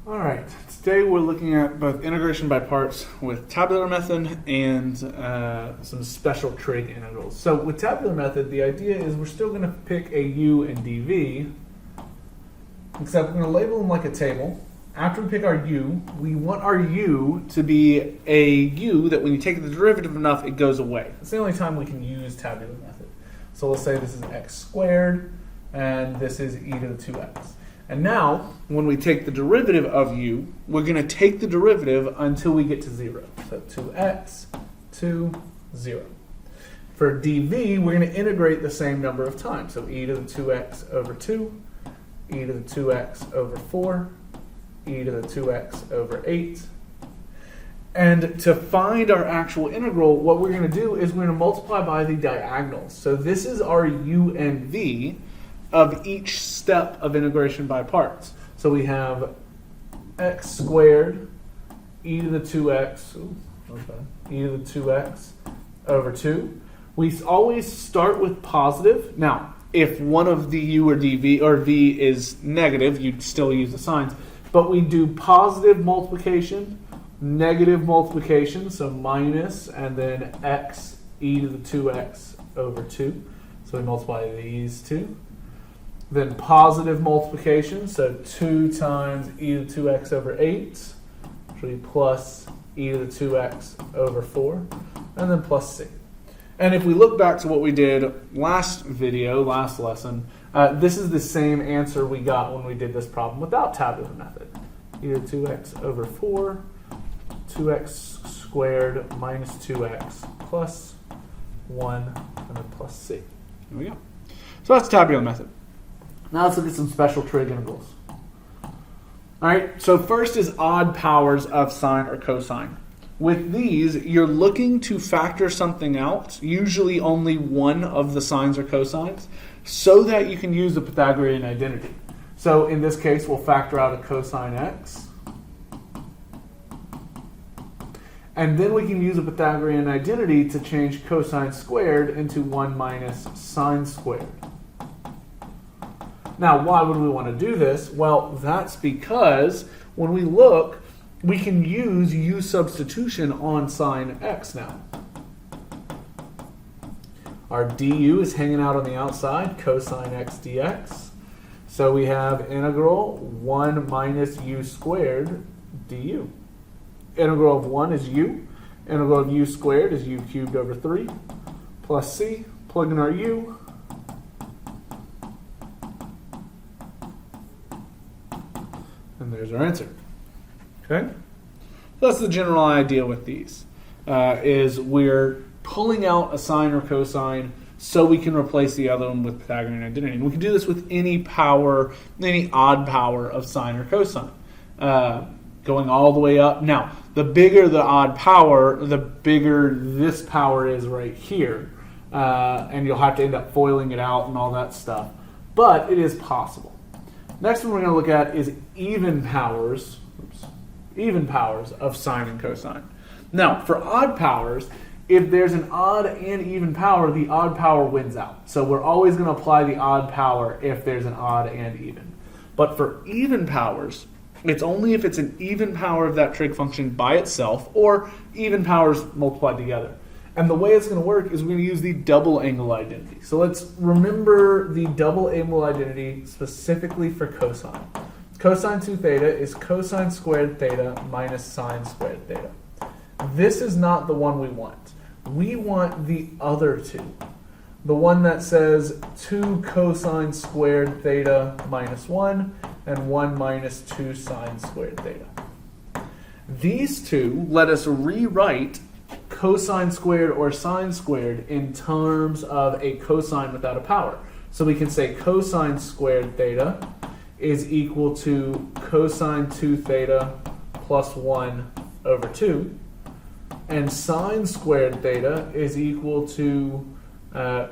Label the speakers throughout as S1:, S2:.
S1: All right, today we're looking at both integration by parts with tabular method and some special trig integrals. So with tabular method, the idea is we're still going to pick a u and dv, except we're going to label them like a table. After we pick our u, we want our u to be a u that when you take the derivative enough, it goes away. It's the only time we can use tabular method. So let's say this is x squared, and this is e to the 2x. And now, when we take the derivative of u, we're going to take the derivative until we get to 0. So 2x to 0. For dv, we're going to integrate the same number of times. So e to the 2x over 2, e to the 2x over 4, e to the 2x over 8. And to find our actual integral, what we're going to do is we're going to multiply by the diagonals. So this is our u and v of each step of integration by parts. So we have x squared e to the 2x, e to the 2x over 2. We always start with positive. Now, if one of the u or dv or v is negative, you'd still use the signs. But we do positive multiplication, negative multiplication, so minus, and then x e to the 2x over 2. So we multiply these two. Then positive multiplication, so 2 times e to the 2x over 8, which will be plus e to the 2x over 4, and then plus c. And if we look back to what we did last lesson, this is the same answer we got when we did this problem without tabular method. E to the 2x over 4, 2x squared minus 2x plus 1, and then plus c. There we go. So that's tabular method. Now let's look at some special trig integrals. All right, so first is odd powers of sine or cosine. With these, you're looking to factor something out, usually only one of the sines or cosines, so that you can use the Pythagorean identity. So in this case, we'll factor out a cosine x. And then we can use a Pythagorean identity to change cosine squared into 1 minus sine squared. Now, why would we want to do this? Well, that's because when we look, we can use u substitution on sine x now. Our du is hanging out on the outside, cosine x dx. So we have integral 1 minus u squared du. Integral of 1 is u. Integral of u squared is u cubed over 3 plus c. Plug in our u. And there's our answer. Okay? So that's the general idea with these, is we're pulling out a sine or cosine so we can replace the other one with Pythagorean identity. And we can do this with any power, any odd power of sine or cosine, going all the way up. Now, the bigger the odd power, the bigger this power is right here. And you'll have to end up foiling it out and all that stuff. But it is possible. Next one we're going to look at is even powers of sine and cosine. Now, for odd powers, if there's an odd and even power, the odd power wins out. So we're always going to apply the odd power if there's an odd and even. But for even powers, it's only if it's an even power of that trig function by itself or even powers multiplied together. And the way it's going to work is we're going to use the double angle identity. So let's remember the double angle identity specifically for cosine. Cosine 2 theta is cosine squared theta minus sine squared theta. This is not the one we want. We want the other two. The one that says 2 cosine squared theta minus 1 and 1 minus 2 sine squared theta. These two let us rewrite cosine squared or sine squared in terms of a cosine without a power. So we can say cosine squared theta is equal to cosine 2 theta plus 1 over 2. And sine squared theta is equal to 1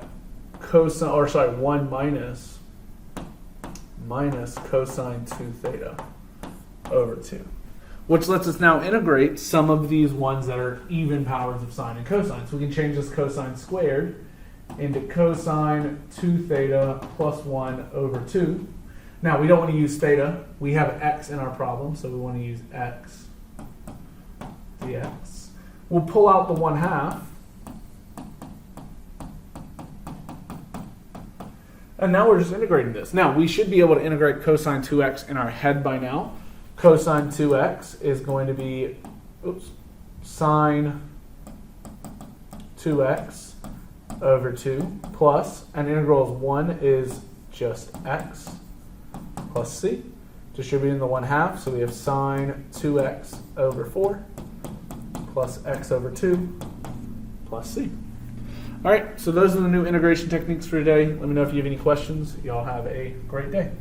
S1: minus cosine 2 theta over 2. Which lets us now integrate some of these ones that are even powers of sine and cosine. So we can change this cosine squared into cosine 2 theta plus 1 over 2. Now, we don't want to use theta. We have x in our problem, so we want to use x dx. We'll pull out the 1/2. And now we're just integrating this. Now, we should be able to integrate cosine 2x in our head by now. Cosine 2x is going to be sine 2x over 2 plus, and integral of 1 is just x plus c. Distributing the 1/2, so we have sine 2x over 4 plus x over 2 plus c. All right, so those are the new integration techniques for today. Let me know if you have any questions. Y'all have a great day.